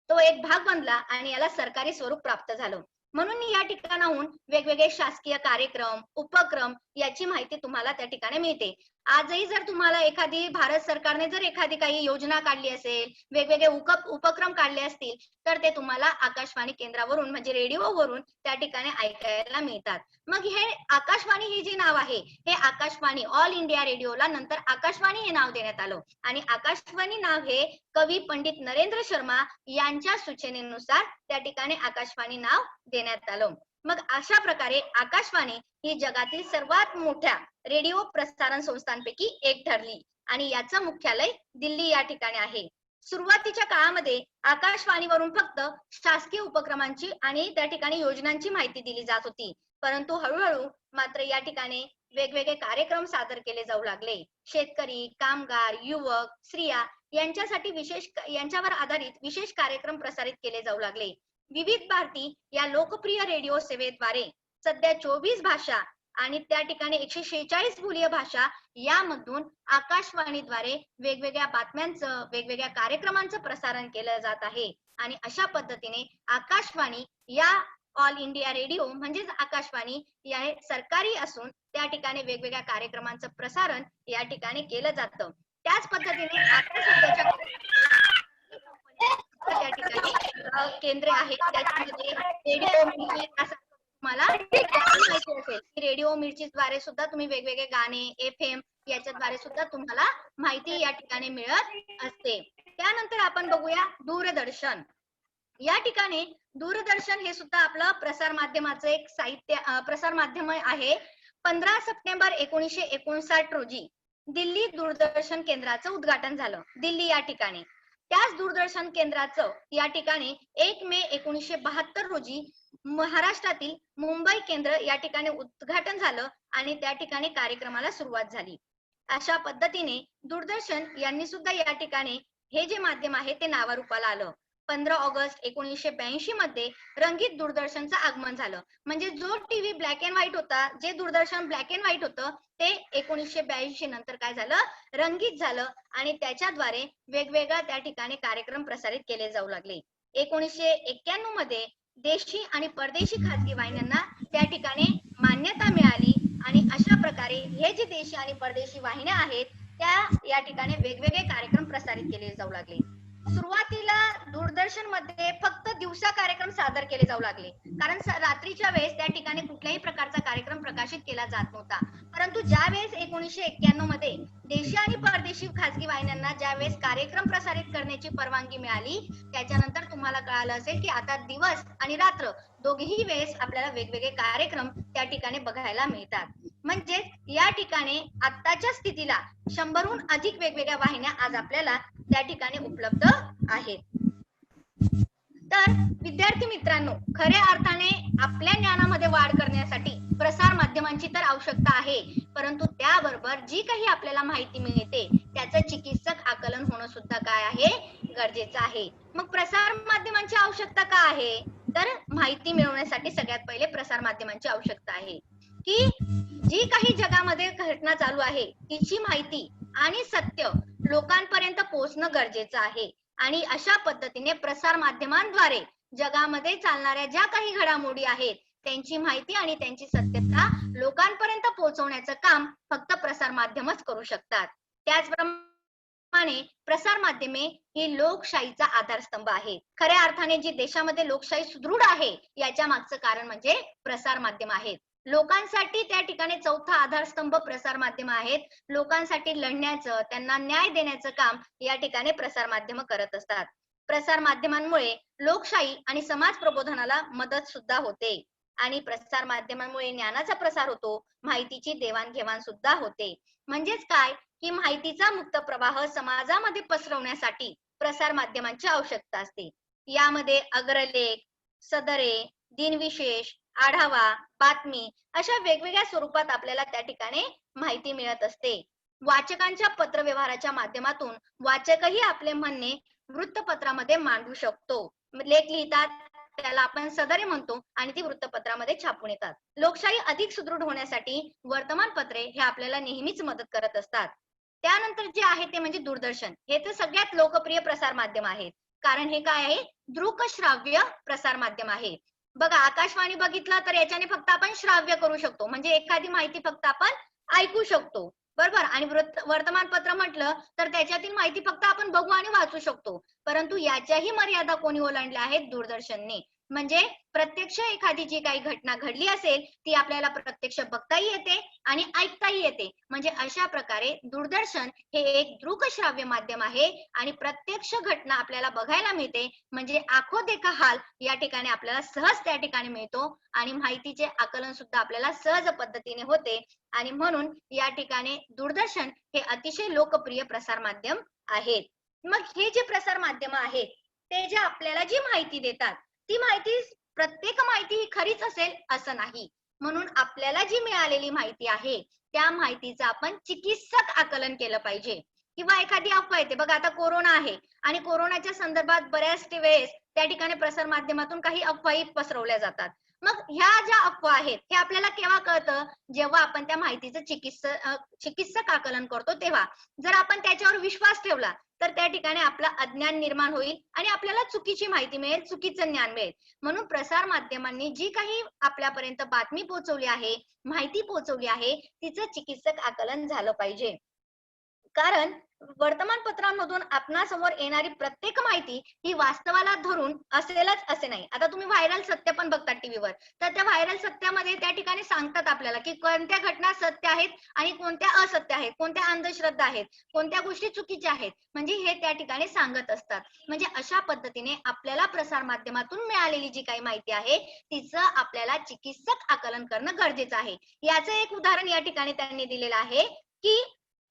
[SPEAKER 1] तो एक भाग बनला आणि याला सरकारी स्वरूप प्राप्त झालं. म्हणून या ठिकाणाहून वेगवेगळे शासकीय कार्यक्रम, उपक्रम याची माहिती तुम्हाला त्या ठिकाणी मिळते. आजही जर तुम्हाला एखादी भारत सरकारने जर एखादी काही योजना काढली असेल, वेगवेगळे उपक्रम काढले असतील, तर ते तुम्हाला आकाशवाणी केंद्रावरून म्हणजे रेडिओवरून त्या ठिकाणी ऐकायला मिळतात. मग हे आकाशवाणी हे जे नाव आहे, हे आकाशवाणी ऑल इंडिया रेडिओला नंतर आकाशवाणी हे नाव देण्यात आलं आणि आकाशवाणी नाव हे कवी पंडित नरेंद्र शर्मा यांच्या सूचनेनुसार त्या ठिकाणी आकाशवाणी नाव देण्यात आलं. मग अशा प्रकारे आकाशवाणी ही जगातील सर्वात मोठ्या रेडिओ प्रसारण संस्थांपैकी एक ठरली आणि याचं मुख्यालय दिल्ली या ठिकाणी आहे. सुरुवातीच्या काळामध्ये आकाशवाणीवरून फक्त शासकीय उपक्रमांची आणि त्या ठिकाणी योजनांची माहिती दिली जात होती, परंतु हळूहळू मात्र या ठिकाणी वेगवेगळे कार्यक्रम सादर केले जाऊ लागले. शेतकरी, कामगार, युवक, स्त्रिया यांच्यासाठी यांच्यावर आधारित विशेष कार्यक्रम प्रसारित केले जाऊ लागले. विविध भारती या लोकप्रिय रेडिओ सेवेद्वारे सध्या 24 भाषा आणि त्या ठिकाणी 146 बोलीय भाषा यामधून आकाशवाणीद्वारे वेगवेगळ्या बातम्यांचं, वेगवेगळ्या कार्यक्रमांचं प्रसारण केलं जात आहे आणि अशा पद्धतीने आकाशवाणी या ऑल इंडिया रेडिओ म्हणजेच आकाशवाणी या सरकारी असून त्या ठिकाणी वेगवेगळ्या कार्यक्रमांचं प्रसारण या ठिकाणी केलं जातं. त्याच पद्धतीने आता सध्याच्या त्या ठिकाणी केंद्रे आहेत, त्याच्यामध्ये रेडिओ मिर्ची तुम्हाला माहिती असेल की रेडिओ मिर्चीद्वारे सुद्धा तुम्ही वेगवेगळे गाणे FM याच्याद्वारे सुद्धा तुम्हाला माहिती या ठिकाणी मिळत असते. त्यानंतर आपण बघूया दूरदर्शन. या ठिकाणी दूरदर्शन हे सुद्धा आपलं प्रसार माध्यमाचं एक प्रसार माध्यम आहे. 15 सप्टेंबर 1959 रोजी दिल्ली दूरदर्शन केंद्राचं उद्घाटन झालं दिल्ली या ठिकाणी. त्याच दूरदर्शन केंद्राचं या ठिकाणी 1 मे 1972 रोजी महाराष्ट्रातील मुंबई केंद्र या ठिकाणी उद्घाटन झालं आणि त्या ठिकाणी कार्यक्रमाला सुरुवात झाली. अशा पद्धतीने दूरदर्शन यांनी सुद्धा या ठिकाणी हे जे माध्यम आहे ते नावारूपाला आलं. 15 ऑगस्ट 1982 मध्ये रंगीत दूरदर्शनचं आगमन झालं. म्हणजे जो टीव्ही ब्लॅक अँड व्हाईट होता, जे दूरदर्शन ब्लॅक अँड व्हाईट होतं, ते 1982 नंतर काय झालं, रंगीत झालं आणि त्याच्याद्वारे वेगवेगळ्या त्या ठिकाणी कार्यक्रम प्रसारित केले जाऊ लागले. 1991 मध्ये देशी आणि परदेशी खासगी वाहिन्यांना त्या ठिकाणी मान्यता मिळाली आणि अशा प्रकारे हे जे देशी आणि परदेशी वाहिन्या आहेत त्या या ठिकाणी वेगवेगळे कार्यक्रम प्रसारित केले जाऊ लागले. सुरुवातीला दूरदर्शन मध्ये फक्त दिवसा कार्यक्रम सादर केले जाऊ लागले, कारण रात्रीच्या वेळेस त्या ठिकाणी कुठल्याही प्रकारचा कार्यक्रम प्रकाशित केला जात नव्हता. परंतु ज्या वेळेस 1991 मध्ये देशी आणि परदेशी खासगी वाहिन्यांना ज्या वेळेस कार्यक्रम प्रसारित करण्याची परवानगी मिळाली, त्याच्यानंतर तुम्हाला कळालं असेल की आता दिवस आणि रात्र दोघेही वेळेस आपल्याला वेगवेगळे कार्यक्रम त्या ठिकाणी बघायला मिळतात. म्हणजे या ठिकाणी आत्ताच्या स्थितीला 100हून अधिक वेगवेगळ्या वाहिन्या आज आपल्याला त्या ठिकाणी उपलब्ध आहेत. तर विद्यार्थी मित्रांनो, खऱ्या अर्थाने आपल्या ज्ञानामध्ये वाढ करण्यासाठी प्रसार माध्यमांची तर आवश्यकता आहे, परंतु त्याबरोबर जी काही आपल्याला माहिती मिळते त्याचं चिकित्सक आकलन होणं सुद्धा काय आहे, गरजेचं आहे. मग प्रसार माध्यमांची आवश्यकता का आहे? तर माहिती मिळवण्यासाठी सगळ्यात पहिले प्रसार माध्यमांची आवश्यकता आहे, की जी काही जगामध्ये घटना चालू आहे तिची माहिती आणि सत्य लोकांपर्यंत पोहोचणं गरजेचं आहे. आणि अशा पद्धतीने प्रसार माध्यमांद्वारे जगामध्ये चालणाऱ्या ज्या काही घडामोडी आहेत त्यांची माहिती आणि त्यांची सत्यता लोकांपर्यंत पोहोचवण्याचं काम फक्त प्रसार माध्यमच करू शकतात. त्याचप्रमाणे प्रसार माध्यमे ही लोकशाहीचा आधारस्तंभ आहे. खऱ्या अर्थाने जी देशामध्ये लोकशाही सुदृढ आहे याच्या मागचं कारण म्हणजे प्रसार माध्यम आहेत. लोकांसाठी त्या ठिकाणी चौथा आधारस्तंभ प्रसार माध्यम आहेत. लोकांसाठी लढण्याचं, त्यांना न्याय देण्याचं काम या ठिकाणी प्रसार माध्यम करत असतात. प्रसार माध्यमांमुळे लोकशाही आणि समाज प्रबोधनाला मदत सुद्धा होते आणि प्रसार माध्यमांमुळे ज्ञानाचा प्रसार होतो, माहितीची देवाणघेवाण सुद्धा होते. म्हणजेच काय, की माहितीचा मुक्त प्रवाह समाजामध्ये पसरवण्यासाठी प्रसार माध्यमांची आवश्यकता असते. यामध्ये अग्रलेख, सदरे, दिनविशेष, आढावा, बातमी अशा वेगवेगळ्या स्वरूपात आपल्याला त्या ठिकाणी माहिती मिळत असते. वाचकांच्या पत्रव्यवहाराच्या माध्यमातून वाचकही आपले म्हणणे वृत्तपत्रामध्ये मांडू शकतो. लेख लिहितात, त्याला आपण सदरे म्हणतो आणि ती वृत्तपत्रामध्ये छापून येतात. लोकशाही अधिक सुदृढ होण्यासाठी वर्तमानपत्रे हे आपल्याला नेहमीच मदत करत असतात. त्यानंतर जे आहे ते म्हणजे दूरदर्शन. हे तर सगळ्यात लोकप्रिय प्रसार माध्यम आहे, कारण हे काय आहे, दृकश्राव्य प्रसार माध्यम आहे. बघा, आकाशवाणी बघितलं तर याच्याने फक्त आपण श्राव्य करू शकतो, म्हणजे एखादी माहिती फक्त आपण ऐकू शकतो, बरोबर. आणि वर्तमानपत्र म्हटलं तर त्याच्यातील माहिती फक्त आपण बघू आणि वाचू शकतो. परंतु याच्याही मर्यादा कोणी ओलांडल्या आहेत, दूरदर्शनने. म्हणजे प्रत्यक्ष एखादी जी काही घटना घडली असेल ती आपल्याला प्रत्यक्ष बघताही येते आणि ऐकताही येते. म्हणजे अशा प्रकारे दूरदर्शन हे एक दृकश्राव्य माध्यम आहे आणि प्रत्यक्ष घटना आपल्याला बघायला मिळते. म्हणजे आखो देखा हाल या ठिकाणी आपल्याला सहज त्या ठिकाणी मिळतो आणि माहितीचे आकलन सुद्धा आपल्याला सहज पद्धतीने होते. आणि म्हणून या ठिकाणी दूरदर्शन हे अतिशय लोकप्रिय प्रसार माध्यम आहेत. मग हे जे प्रसार माध्यम आहेत ते जे आपल्याला जी माहिती देतात ती माहिती, प्रत्येक माहिती ही खरीच असेल असं नाही. म्हणून आपल्याला जी मिळालेली माहिती आहे त्या माहितीचं आपण चिकित्सक आकलन केलं पाहिजे. किंवा एखादी अफवा येते, बघा आता कोरोना आहे आणि कोरोनाच्या संदर्भात बऱ्याच वेळेस त्या ठिकाणी प्रसार माध्यमातून काही अफवाही पसरवल्या जातात. मग ह्या ज्या अफवा आहेत हे आपल्याला केव्हा कळतं, जेव्हा आपण त्या माहितीचं चिकित्सक आकलन करतो तेव्हा. जर आपण त्याच्यावर विश्वास ठेवला तर त्या ठिकाणी आपलं अज्ञान निर्माण होईल आणि आपल्याला चुकीची माहिती मिळेल, चुकीचं ज्ञान मिळेल. म्हणून प्रसार माध्यमांनी जी काही आपल्यापर्यंत बातमी पोहोचवली आहे, माहिती पोहोचवली आहे, तिचं चिकित्सक आकलन झालं पाहिजे. कारण वर्तमानपत्रांमधून आपणासमोर येणारी प्रत्येक माहिती ही वास्तवाला धरून असेलच असे नाही. आता तुम्ही व्हायरल सत्य पण बघतात टीव्हीवर, तर त्या व्हायरल सत्यामध्ये त्या ठिकाणी सांगतात आपल्याला की कोणत्या घटना सत्य आहेत आणि कोणत्या असत्य आहेत, कोणत्या अंधश्रद्धा आहेत, कोणत्या गोष्टी चुकीच्या आहेत, म्हणजे हे त्या ठिकाणी सांगत असतात. म्हणजे अशा पद्धतीने आपल्याला प्रसार माध्यमातून मिळालेली जी काही माहिती आहे तिचं आपल्याला चिकित्सक आकलन करणं गरजेचं आहे. याचं एक उदाहरण या ठिकाणी त्यांनी दिलेलं आहे की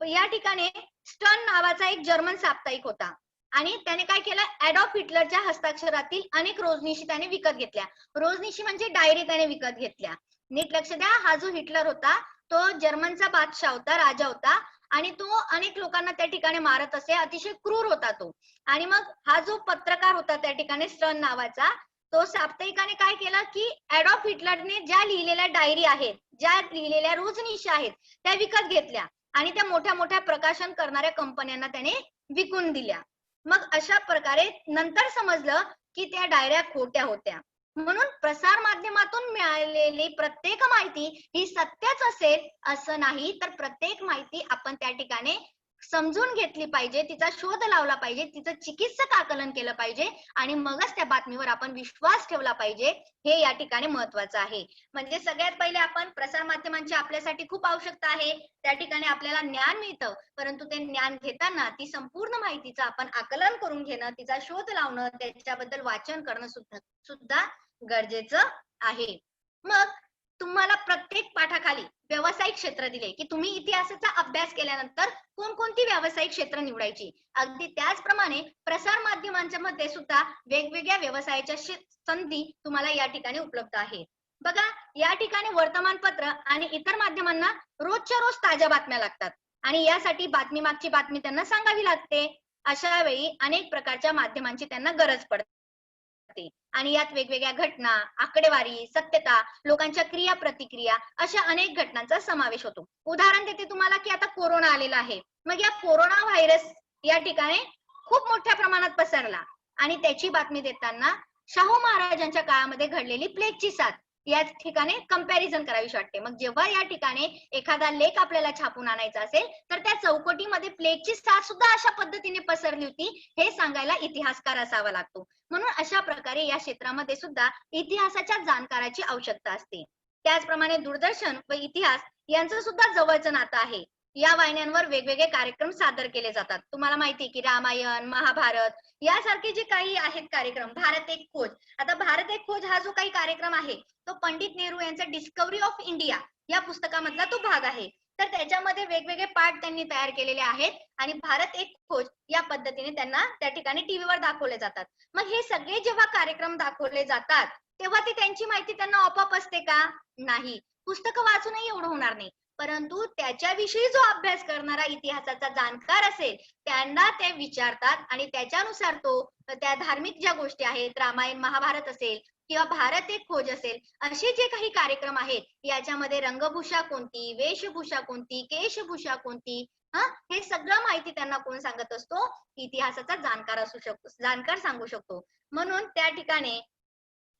[SPEAKER 1] या ठिकाणी स्टर्न नावाचा एक जर्मन साप्ताहिक होता आणि त्याने काय केलं, ऍडॉल्फ हिटलरच्या हस्ताक्षरातील अनेक रोजनिशी त्याने विकत घेतल्या. रोजनिशी म्हणजे डायरी त्याने विकत घेतल्या. नीट लक्ष द्या, हा जो हिटलर होता तो जर्मनचा बादशाह होता, राजा होता आणि तो अनेक लोकांना त्या ठिकाणी मारत असे, अतिशय क्रूर होता तो. आणि मग हा जो पत्रकार होता त्या ठिकाणी स्टर्न नावाचा, तो साप्ताहिकाने काय केलं की ऍडॉल्फ हिटलरने ज्या लिहिलेल्या डायरी आहेत, ज्या लिहिलेल्या रोजनिशी आहेत त्या विकत घेतल्या आणि त्या मोठ्या मोठ्या प्रकाशन करणाऱ्या कंपन्यांना त्याने विकून दिल्या. मग अशा प्रकारे नंतर समजलं की त्या डायऱ्या खोट्या होत्या. म्हणून प्रसार माध्यमातून मिळालेली प्रत्येक माहिती ही सत्यच असेल असं नाही, तर प्रत्येक माहिती आपण त्या ठिकाणी समजून घेतली पाहिजे, तिचा शोध लावला पाहिजे, तिचं चिकित्सक आकलन केलं पाहिजे आणि मगच त्या बातमीवर आपण विश्वास ठेवला पाहिजे, हे या ठिकाणी महत्वाचं आहे. म्हणजे सगळ्यात पहिले आपण प्रसार माध्यमांची आपल्यासाठी खूप आवश्यकता आहे. त्या ठिकाणी आपल्याला ज्ञान मिळतं, परंतु ते ज्ञान घेताना ती संपूर्ण माहितीचं आपण आकलन करून घेणं, तिचा शोध लावणं, त्याच्याबद्दल वाचन करणं सुद्धा गरजेचं आहे. मग तुम्हाला प्रत्येक पाठाखाली व्यावसायिक क्षेत्र दिले, की तुम्ही इतिहासाचा अभ्यास केल्यानंतर कोणकोणती व्यावसायिक क्षेत्र निवडायची. अगदी त्याचप्रमाणे प्रसार माध्यमांच्या मध्ये सुद्धा वेगवेगळ्या व्यवसायाच्या संधी तुम्हाला या ठिकाणी उपलब्ध आहेत. बघा, या ठिकाणी वर्तमानपत्र आणि इतर माध्यमांना रोजच्या रोज ताज्या बातम्या लागतात आणि यासाठी बातमी मागची बातमी त्यांना सांगावी लागते. अशा वेळी अनेक प्रकारच्या माध्यमांची त्यांना गरज पडते आणि यात वेगवेगळ्या घटना, आकडेवारी, सत्यता, लोकांच्या क्रिया प्रतिक्रिया अशा अनेक घटनांचा समावेश होतो. उदाहरण देते तुम्हाला, की आता कोरोना आलेला आहे. मग या कोरोना व्हायरस या ठिकाणी खूप मोठ्या प्रमाणात पसरला आणि त्याची बातमी देताना शाहू महाराजांच्या काळामध्ये घडलेली प्लेगची साथ या ठिकाणी कंपॅरिझन करावीशी वाटते. मग जेव्हा या ठिकाणी एखादा लेख आपल्याला छापून आणायचा असेल तर त्या चौकटीमध्ये प्लेगची साथ सुद्धा अशा पद्धतीने पसरली होती हे सांगायला इतिहासकार असावा लागतो. म्हणून अशा प्रकारे या क्षेत्रामध्ये सुद्धा इतिहासाच्या जाणकाराची आवश्यकता असते. त्याचप्रमाणे दूरदर्शन व इतिहास यांचं सुद्धा जवळचं नातं आहे. या वाहिन्यांवर वेगवेगळे कार्यक्रम सादर केले जातात. तुम्हाला माहिती आहे की रामायण, महाभारत यासारखे जे काही आहेत कार्यक्रम, भारत एक खोज. आता भारत एक खोज हा जो काही कार्यक्रम आहे तो पंडित नेहरू यांचा डिस्कव्हरी ऑफ इंडिया या पुस्तकामधला तो भाग आहे. तर त्याच्यामध्ये वेगवेगळे पाठ त्यांनी तयार केलेले आहेत आणि भारत एक खोज या पद्धतीने त्यांना त्या ठिकाणी टीव्हीवर दाखवले जातात. मग हे सगळे जेव्हा कार्यक्रम दाखवले जातात तेव्हा ती त्यांची माहिती त्यांना आपोआप असते का? नाही. पुस्तकं वाचूनही एवढं होणार नाही, परंतु त्याच्याविषयी जो अभ्यास करणारा इतिहासाचा जाणकार असेल त्यांना ते विचारतात आणि त्याच्यानुसार तो त्या धार्मिक ज्या गोष्टी आहेत, रामायण महाभारत असेल किंवा भारत एक खोज असेल, असे जे काही कार्यक्रम आहेत याच्यामध्ये रंगभूषा कोणती, वेशभूषा कोणती, केशभूषा कोणती, हे सगळं माहिती त्यांना कोण सांगत असतो? इतिहासाचा जाणकार असू शकतो, जाणकार सांगू शकतो. म्हणून त्या ठिकाणी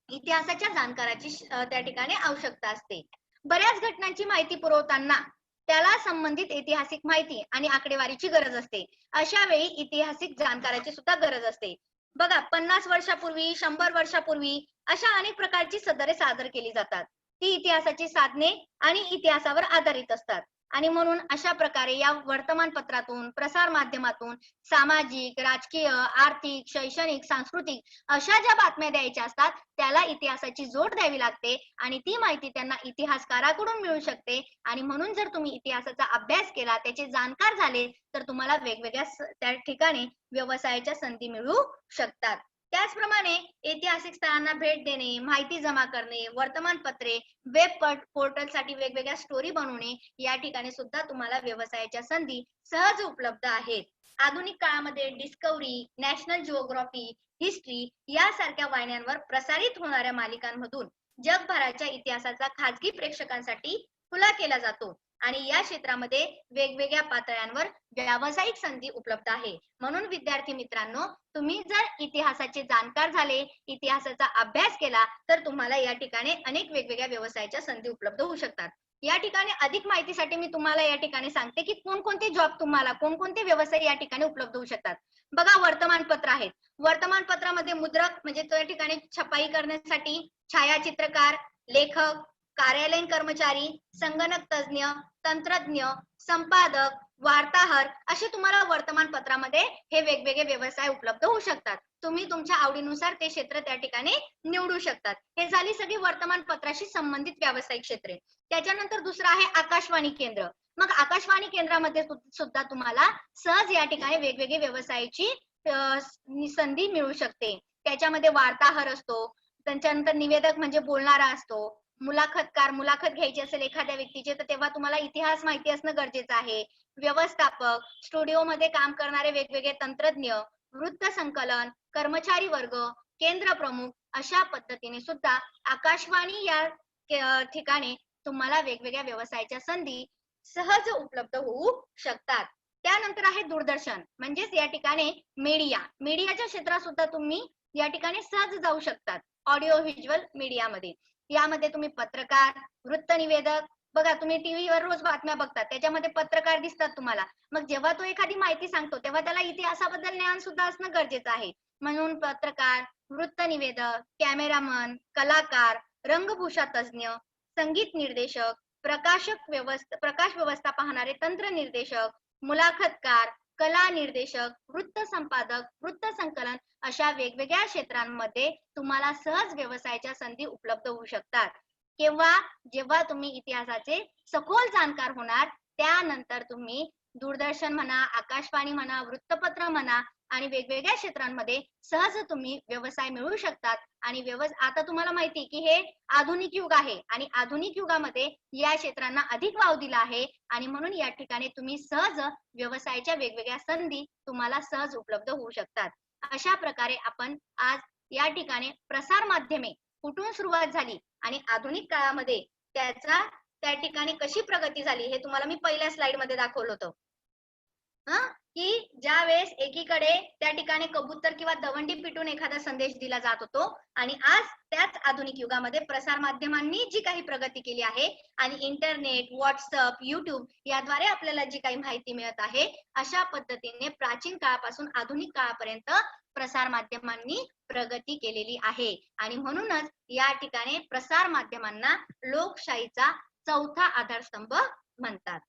[SPEAKER 1] इतिहासाच्या जाणकाराची त्या ठिकाणी आवश्यकता असते. बऱ्याच घटनांची माहिती पुरवताना त्याला संबंधित ऐतिहासिक माहिती आणि आकडेवारीची गरज असते. अशा वेळी ऐतिहासिक जाणकाराची सुद्धा गरज असते. बघा, 50 वर्षापूर्वी, 100 वर्षापूर्वी अशा अनेक प्रकारची सदरे सादर केली जातात. ती इतिहासाची साधने आणि इतिहासावर आधारित असतात आणि म्हणून अशा प्रकारे या वर्तमानपत्रातून, प्रसार माध्यमातून सामाजिक, राजकीय, आर्थिक, शैक्षणिक, सांस्कृतिक अशा ज्या बातम्या द्यायच्या असतात त्याला इतिहासाची जोड द्यावी लागते आणि ती माहिती त्यांना इतिहासकाराकडून मिळू शकते आणि म्हणून जर तुम्ही इतिहासाचा अभ्यास केला, त्याचे जाणकार झाले तर तुम्हाला वेगवेगळ्या त्या ठिकाणी व्यवसायाच्या संधी मिळू शकतात. त्याचप्रमाणे ऐतिहासिक स्थळांना भेट देणे, माहिती जमा करणे, वर्तमानपत्रे, वेब पोर्टलसाठी वेगवेगळ्या स्टोरी बनवणे या ठिकाणी सुद्धा तुम्हाला व्यवसायाच्या संधी सहज उपलब्ध आहेत. आधुनिक काळामध्ये डिस्कव्हरी, नॅशनल जिओग्राफी, हिस्ट्री यासारख्या वाहिन्यांवर प्रसारित होणाऱ्या मालिकांमधून जगभराच्या इतिहासाचा खाजगी प्रेक्षकांसाठी खुला केला जातो आणि या क्षेत्रामध्ये वेगवेगळ्या पातळ्यांवर व्यावसायिक संधी उपलब्ध आहे. म्हणून विद्यार्थी मित्रांनो, तुम्ही जर इतिहासाचे जाणकार झाले, इतिहासाचा अभ्यास केला तर तुम्हाला या ठिकाणी अनेक वेगवेगळ्या व्यवसायाच्या संधी उपलब्ध होऊ शकतात. या ठिकाणी अधिक माहितीसाठी मी तुम्हाला या ठिकाणी सांगते की कोणकोणते जॉब तुम्हाला, कोणकोणते व्यवसाय या ठिकाणी उपलब्ध होऊ शकतात. बघा, वर्तमानपत्र आहेत. वर्तमानपत्रामध्ये मुद्रक म्हणजे त्या ठिकाणी छपाई करण्यासाठी छायाचित्रकार, लेखक, कार्यालयीन कर्मचारी, संगणक तज्ञ, तंत्रज्ञ, संपादक, वार्ताहर असे तुम्हाला वर्तमानपत्रामध्ये हे वेगवेगळे व्यवसाय उपलब्ध होऊ शकतात. तुम्ही तुमच्या आवडीनुसार ते क्षेत्र त्या ठिकाणी निवडू शकतात. हे झाली सगळी वर्तमानपत्राशी संबंधित व्यावसायिक क्षेत्रे. त्याच्यानंतर दुसरं आहे आकाशवाणी केंद्र. मग आकाशवाणी केंद्रामध्ये सुद्धा तुम्हाला सहज या ठिकाणी वेगवेगळे व्यवसायाची संधी मिळू शकते. त्याच्यामध्ये वार्ताहर असतो, त्याच्यानंतर निवेदक म्हणजे बोलणारा असतो, मुलाखतकार, मुलाखत घ्यायची असेल एखाद्या व्यक्तीची तर तेव्हा तुम्हाला इतिहास माहिती असणं गरजेचं आहे. व्यवस्थापक, स्टुडिओमध्ये काम करणारे वेगवेगळे तंत्रज्ञ, वृत्त संकलन, कर्मचारी वर्ग, केंद्र प्रमुख अशा पद्धतीने सुद्धा आकाशवाणी या ठिकाणी तुम्हाला वेगवेगळ्या व्यवसायाच्या संधी सहज उपलब्ध होऊ शकतात. त्यानंतर आहे दूरदर्शन, म्हणजेच या ठिकाणी मीडियाच्या क्षेत्रात सुद्धा तुम्ही या ठिकाणी सहज जाऊ शकतात. ऑडिओ व्हिज्युअल मीडियामध्ये यामध्ये तुम्ही पत्रकार, वृत्त निवेदक, बघा तुम्ही टीव्हीवर रोज बातम्या बघता, त्याच्यामध्ये पत्रकार दिसतात तुम्हाला. मग जेव्हा तो एखादी माहिती सांगतो तेव्हा त्याला इतिहासाबद्दल ज्ञान सुद्धा असणं गरजेचं आहे. म्हणून पत्रकार, वृत्तनिवेदक, कॅमेरामन, कलाकार, रंगभूषा तज्ञ, संगीत निर्देशक, प्रकाश व्यवस्था पाहणारे तंत्र निर्देशक, मुलाखतकार, कला निर्देशक, वृत्त संपादक, वृत्त संकलन अशा वेगवेगळ्या क्षेत्रांमध्ये तुम्हाला सहज व्यवसायाच्या संधी उपलब्ध होऊ शकतात. केव्हा? जेव्हा तुम्ही इतिहासाचे सखोल जाणकार होणार, त्यानंतर तुम्ही दूरदर्शन म्हणा, आकाशवाणी म्हणा, वृत्तपत्र म्हणा आणि वेगवेगळ्या क्षेत्रांमध्ये सहज तुम्ही व्यवसाय मिळवू शकतात. आणि आता तुम्हाला माहिती की हे आधुनिक युग आहे आणि आधुनिक युगामध्ये या क्षेत्रांना अधिक वाव दिला आहे आणि म्हणून या ठिकाणी तुम्ही सहज व्यवसायाच्या वेगवेगळ्या संधी तुम्हाला सहज उपलब्ध होऊ शकतात. अशा प्रकारे आपण आज या ठिकाणी प्रसार माध्यमे कुठून सुरुवात झाली आणि आधुनिक काळामध्ये त्या ठिकाणी कशी प्रगती झाली हे तुम्हाला मी पहिल्या स्लाइड मध्ये दाखवलं होतं. की ज्या वेळेस एकीकडे त्या ठिकाणी कबूतर किंवा दवंडी पिटून एखादा संदेश दिला जात होतो आणि आज त्याच आधुनिक युगामध्ये प्रसार माध्यमांनी जी काही प्रगती केली आहे आणि इंटरनेट, व्हॉट्सअप, युट्यूब याद्वारे आपल्याला जी काही माहिती मिळत आहे, अशा पद्धतीने प्राचीन काळापासून आधुनिक काळापर्यंत प्रसार माध्यमांनी प्रगती केलेली आहे. आणि म्हणूनच या ठिकाणी प्रसार माध्यमांना लोकशाहीचा चौथा आधारस्तंभ म्हणतात.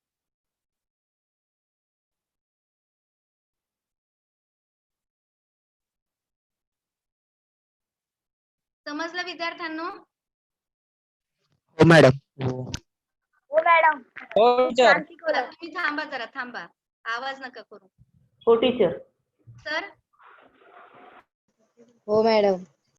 [SPEAKER 1] समजलं विद्यार्थ्यांनो?
[SPEAKER 2] हो मॅडम.
[SPEAKER 3] हो मॅडम.
[SPEAKER 2] हो टीचर.
[SPEAKER 1] तुम्ही थांबा जरा, थांबा, आवाज नका करू.
[SPEAKER 3] हो टीचर.
[SPEAKER 1] सर.
[SPEAKER 4] हो मॅडम.